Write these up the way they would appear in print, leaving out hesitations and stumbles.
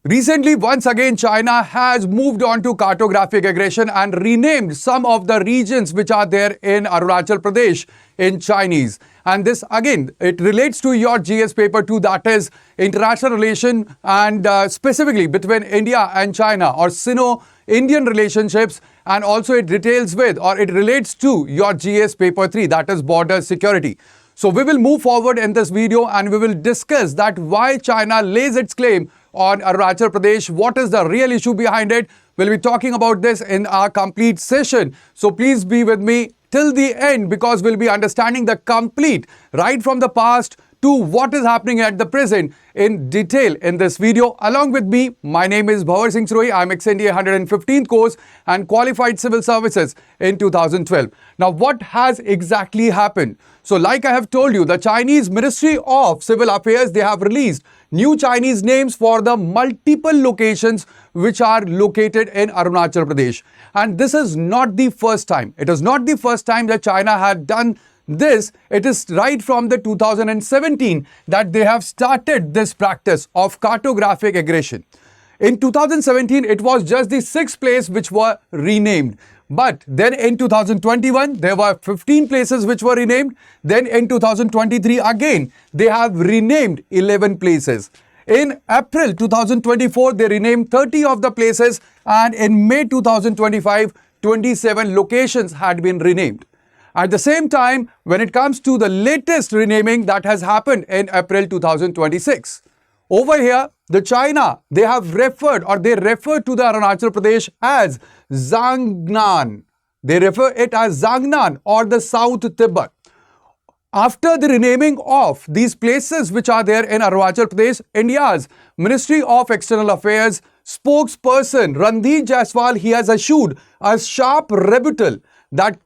Recently, once again, China has moved on to cartographic aggression and renamed some of the regions which are there in Arunachal Pradesh in Chinese. And this again, it relates to your GS paper 2, that is international relation and specifically between India and China or Sino-Indian relationships, and also it details with or it relates to your GS paper 3, that is border security. So we will move forward in this video and we will discuss that why China lays its claim on Arunachal Pradesh, what is the real issue behind it. We'll be talking about this in our complete session. So please be with me till the end because we'll be understanding the complete, right from the past to what is happening at the present in detail in this video. Along with me, my name is Bhanwarsingh. I'm ex-NDA 115th course and qualified civil services in 2012. Now, what has exactly happened? So like I have told you, the Chinese Ministry of Civil Affairs, they have released new Chinese names for the multiple locations which are located in Arunachal Pradesh. And this is not the first time. It is not the first time that China had done this. It is right from the 2017 that they have started this practice of cartographic aggression. In 2017, it was just the 6th place which were renamed. But then in 2021, there were 15 places which were renamed. Then in 2023, again, they have renamed 11 places. In April 2024, they renamed 30 of the places. And in May 2025, 27 locations had been renamed. At the same time, when it comes to the latest renaming that has happened in April 2026, over here, the China, they have referred or they refer to the Arunachal Pradesh as Zangnan. They refer it as Zangnan or the South Tibet. After the renaming of these places which are there in Arunachal Pradesh, India's Ministry of External Affairs spokesperson Randhir Jaiswal, he has issued a sharp rebuttal that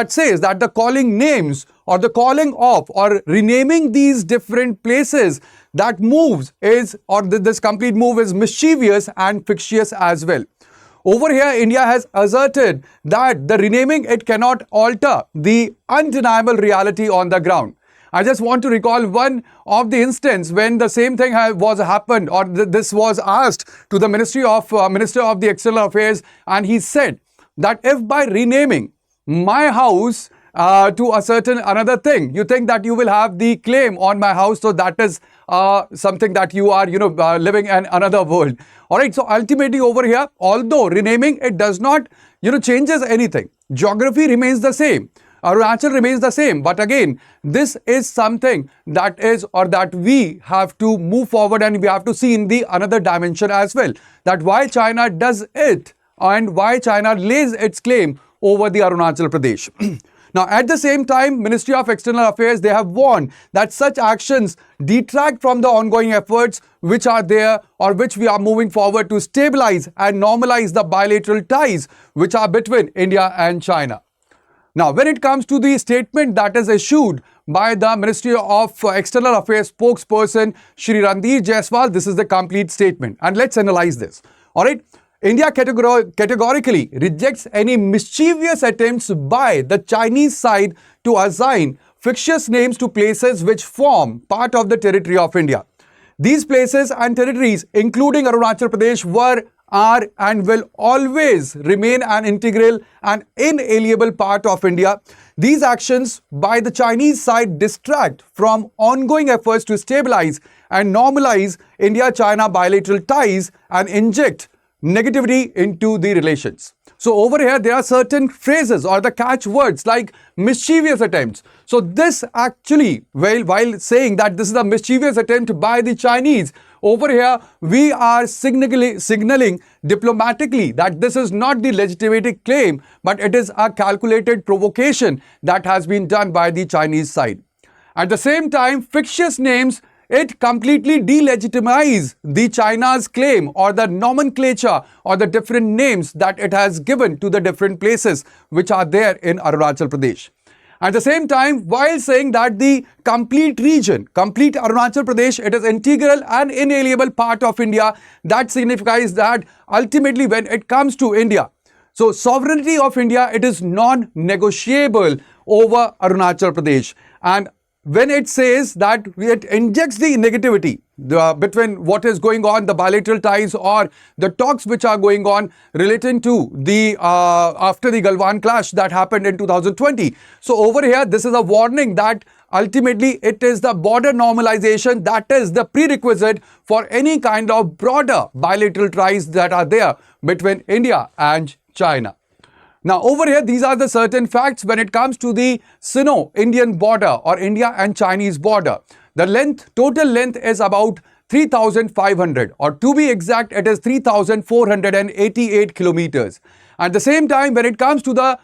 says that the calling names or the calling of or renaming these different places, that moves is or this complete move is mischievous and fictitious as well. Over here, India has asserted that the renaming, it cannot alter the undeniable reality on the ground. I just want to recall one of the instance when the same thing was happened or this was asked to the Minister of the External Affairs, and he said that if by renaming my house to a certain another thing, you think that you will have the claim on my house, so that is something that you are, living in another world. All right, so ultimately over here, although renaming, it does not, changes anything. Geography remains the same. Arunachal remains the same. But again, this is something that is or that we have to move forward and we have to see in the another dimension as well. That why China does it and why China lays its claim over the Arunachal Pradesh. Now, at the same time, Ministry of External Affairs, they have warned that such actions detract from the ongoing efforts which are there or which we are moving forward to stabilize and normalize the bilateral ties which are between India and China. Now, when it comes to the statement that is issued by the Ministry of External Affairs spokesperson, Shri Randhir Jaiswal, this is the complete statement. And let's analyze this. All right. India categorically rejects any mischievous attempts by the Chinese side to assign fictitious names to places which form part of the territory of India. These places and territories, including Arunachal Pradesh, were, are and will always remain an integral and inalienable part of India. These actions by the Chinese side distract from ongoing efforts to stabilize and normalize India-China bilateral ties and inject negativity into the relations. So over here, there are certain phrases or the catchwords like mischievous attempts. So this actually, while saying that this is a mischievous attempt by the Chinese, over here, we are signaling diplomatically that this is not the legitimate claim, but it is a calculated provocation that has been done by the Chinese side. At the same time, fictitious names, it completely delegitimize the China's claim or the nomenclature or the different names that it has given to the different places which are there in Arunachal Pradesh. At the same time, while saying that the complete region, complete Arunachal Pradesh, it is integral and inalienable part of India, that signifies that ultimately when it comes to India, so sovereignty of India, it is non-negotiable over Arunachal Pradesh. And when it says that it injects the negativity, between what is going on, the bilateral ties or the talks which are going on relating to the after the Galwan clash that happened in 2020. So over here, this is a warning that ultimately it is the border normalization that is the prerequisite for any kind of broader bilateral ties that are there between India and China. Now over here, these are the certain facts when it comes to the Sino-Indian border or India and Chinese border. The total length is about 3,500, or to be exact, it is 3,488 kilometers. At the same time, when it comes to the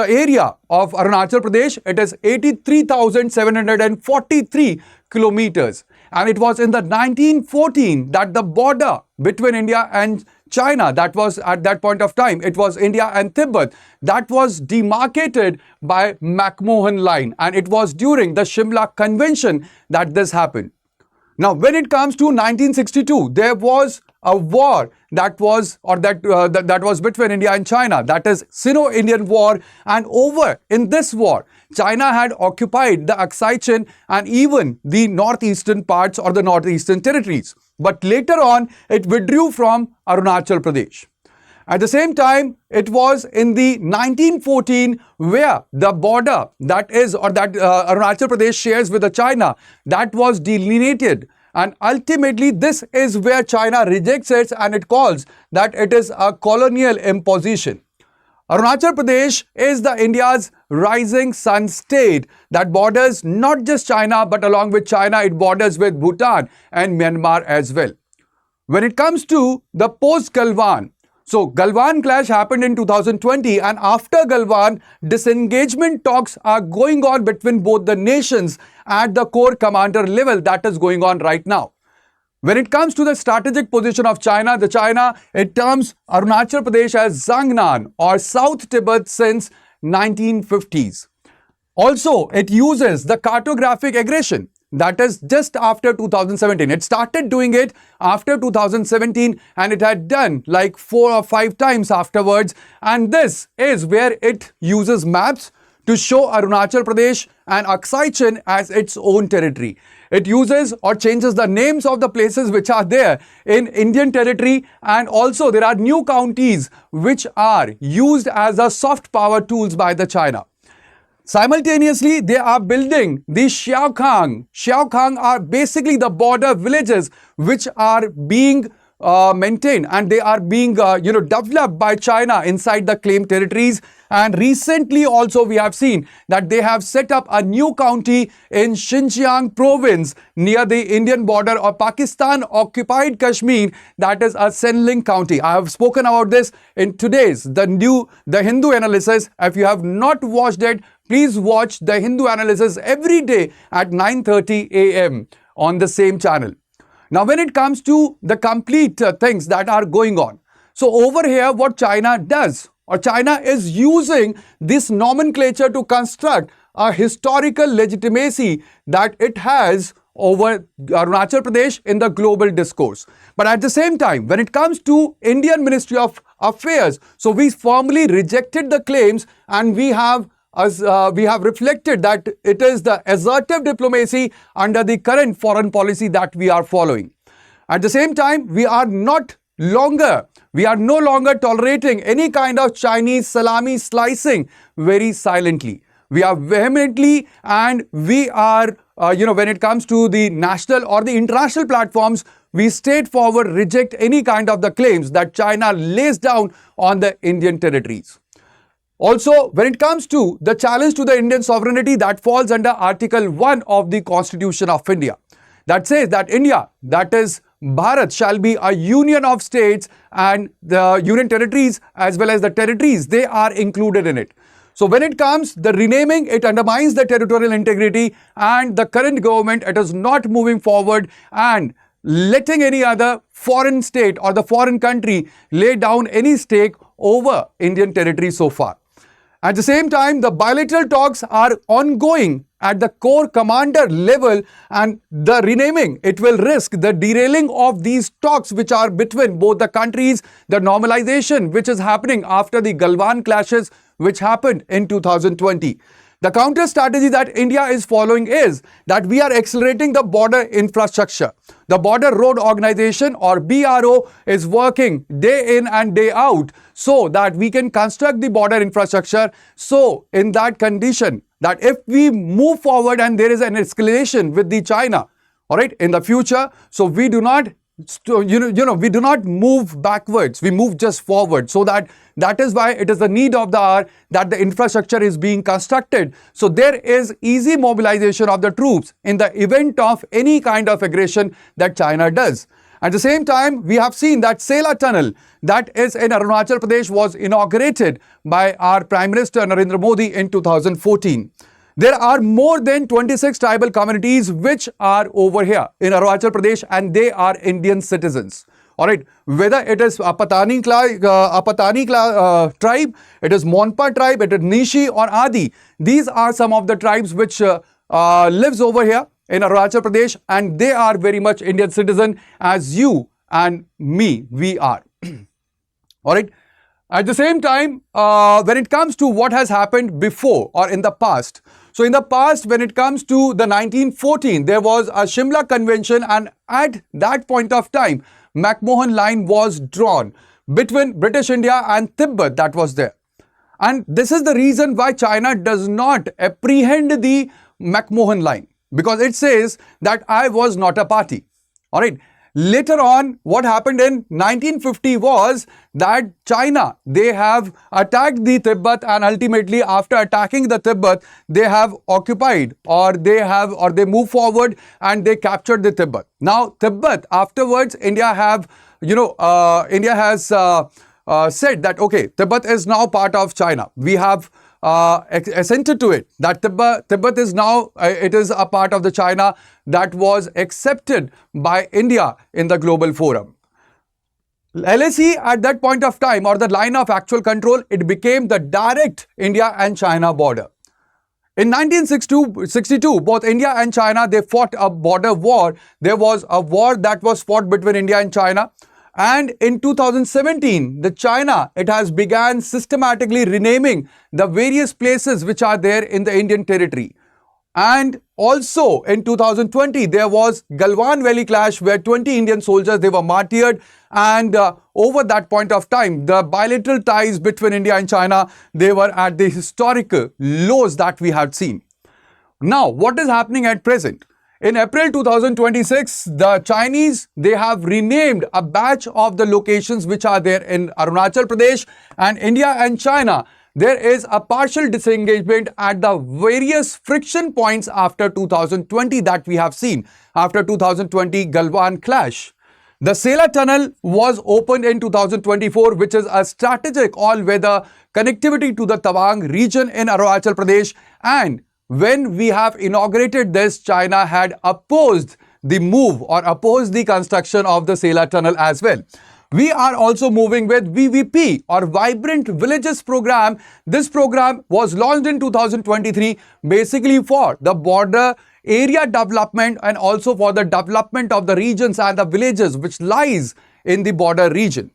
area of Arunachal Pradesh, it is 83,743 kilometers. And it was in the 1914 that the border between India and China, that was at that point of time, it was India and Tibet, that was demarcated by McMahon Line, and it was during the Shimla Convention that this happened. Now, when it comes to 1962, there was a war that was between India and China, that is Sino-Indian War, and over in this war, China had occupied the Aksai and even the northeastern parts or the northeastern territories. But later on, it withdrew from Arunachal Pradesh. At the same time, it was in the 1914 where the border that Arunachal Pradesh shares with the China, that was delineated. And ultimately, this is where China rejects it and it calls that it is a colonial imposition. Arunachal Pradesh is the India's rising sun state that borders not just China, but along with China, it borders with Bhutan and Myanmar as well. When it comes to the post-Galwan, so Galwan clash happened in 2020, and after Galwan, disengagement talks are going on between both the nations at the corps commander level that is going on right now. When it comes to the strategic position of China, it terms Arunachal Pradesh as Zangnan or South Tibet since 1950s. Also, it uses the cartographic aggression. That is just after 2017. It started doing it after 2017 and it had done like 4 or 5 times afterwards. And this is where it uses maps to show Arunachal Pradesh and Aksai as its own territory. It uses or changes the names of the places which are there in Indian territory, and also there are new counties which are used as a soft power tools by the China. Simultaneously, they are building the Xiaokang. Xiaokang are basically the border villages which are being maintained and they are being developed by China inside the claimed territories. And recently also we have seen that they have set up a new county in Xinjiang province near the Indian border of Pakistan occupied Kashmir, that is a Senling county. I have spoken about this in today's the Hindu analysis. If you have not watched it, please watch the Hindu analysis every day at 9:30 a.m. on the same channel. Now, when it comes to the complete things that are going on, so over here what China does, or China is using this nomenclature to construct a historical legitimacy that it has over Arunachal Pradesh in the global discourse. But at the same time, when it comes to Indian Ministry of Affairs, so we firmly rejected the claims and we have reflected that it is the assertive diplomacy under the current foreign policy that we are following. At the same time, we are no longer tolerating any kind of Chinese salami slicing very silently. We are vehemently, and we are, when it comes to the national or the international platforms, we straightforward reject any kind of the claims that China lays down on the Indian territories. Also, when it comes to the challenge to the Indian sovereignty, that falls under Article 1 of the Constitution of India. That says that India, that is Bharat, shall be a union of states, and the union territories as well as the territories, they are included in it. So when it comes, the renaming, it undermines the territorial integrity, and the current government, it is not moving forward and letting any other foreign state or the foreign country lay down any stake over Indian territory so far. At the same time, the bilateral talks are ongoing at the corps commander level, and the renaming, it will risk the derailing of these talks which are between both the countries, the normalization which is happening after the Galwan clashes which happened in 2020. The counter strategy that India is following is that we are accelerating the border infrastructure. The Border Road Organization, or BRO, is working day in and day out so that we can construct the border infrastructure. So in that condition, that if we move forward and there is an escalation with the China, all right, in the future, so we do not we do not move backwards, we move just forward. So that is why it is the need of the hour that the infrastructure is being constructed. So there is easy mobilization of the troops in the event of any kind of aggression that China does. At the same time, we have seen that Sela Tunnel, that is in Arunachal Pradesh, was inaugurated by our Prime Minister Narendra Modi in 2014. There are more than 26 tribal communities which are over here in Arunachal Pradesh, and they are Indian citizens. All right, whether it is a Patani tribe, it is Monpa tribe, it is Nishi or Adi. These are some of the tribes which lives over here in Arunachal Pradesh, and they are very much Indian citizen as you and me, we are. All right. At the same time, when it comes to what has happened before or in the past, so in the past, when it comes to the 1914, there was a Shimla Convention, and at that point of time, McMahon Line was drawn between British India and Tibet, that was there. And this is the reason why China does not apprehend the McMahon Line, because it says that I was not a party. All right. Later on, what happened in 1950 was that China, they have attacked the Tibet, and ultimately after attacking the Tibet, they have occupied, or they move forward and they captured the Tibet. Now, Tibet, afterwards, India has said that, okay, Tibet is now part of China. We have assented to it, that Tibet is now, it is a part of the China that was accepted by India in the global forum. LAC at that point of time, or the line of actual control, it became the direct India and China border. In 1962, both India and China, they fought a border war. There was a war that was fought between India and China. And in 2017, the China, it has began systematically renaming the various places which are there in the Indian territory. And also in 2020, there was Galwan Valley clash where 20 Indian soldiers, they were martyred. And over that point of time, the bilateral ties between India and China, they were at the historical lows that we had seen. Now, what is happening at present? In April 2026, the Chinese, they have renamed a batch of the locations which are there in Arunachal Pradesh, and India and China. There is a partial disengagement at the various friction points after 2020 that we have seen, after 2020 Galwan clash. The Sela Tunnel was opened in 2024, which is a strategic all-weather connectivity to the Tawang region in Arunachal Pradesh, and when we have inaugurated this, China had opposed the move or opposed the construction of the Sela Tunnel as well. We are also moving with VVP, or Vibrant Villages program. This program was launched in 2023 basically for the border area development and also for the development of the regions and the villages which lies in the border region.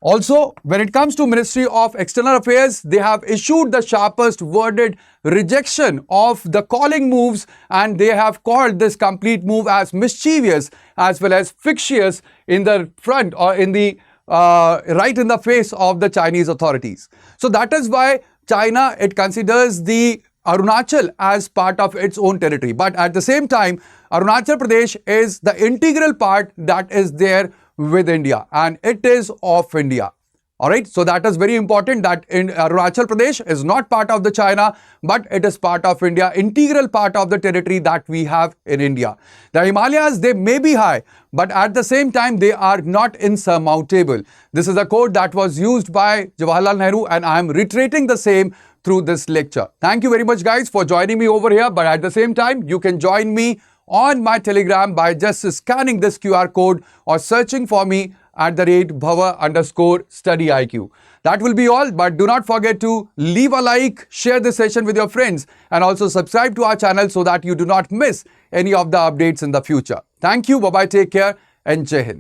Also, when it comes to Ministry of External Affairs, they have issued the sharpest worded rejection of the calling moves, and they have called this complete move as mischievous as well as fictitious in the front or in the right in the face of the Chinese authorities. So that is why China, it considers the Arunachal as part of its own territory. But at the same time, Arunachal Pradesh is the integral part that is there with India, and it is of India. All right. So that is very important, that in Arunachal Pradesh is not part of the China, but it is part of India, integral part of the territory that we have in India. The Himalayas, they may be high, but at the same time, they are not insurmountable. This is a quote that was used by Jawaharlal Nehru, and I am reiterating the same through this lecture. Thank you very much, guys, for joining me over here. But at the same time, you can join me on my Telegram by just scanning this QR code or searching for me at the rate Bhanwar_StudyIQ. That will be all, but do not forget to leave a like, share this session with your friends, and also subscribe to our channel so that you do not miss any of the updates in the future. Thank you, bye-bye, take care, and Jai Hind.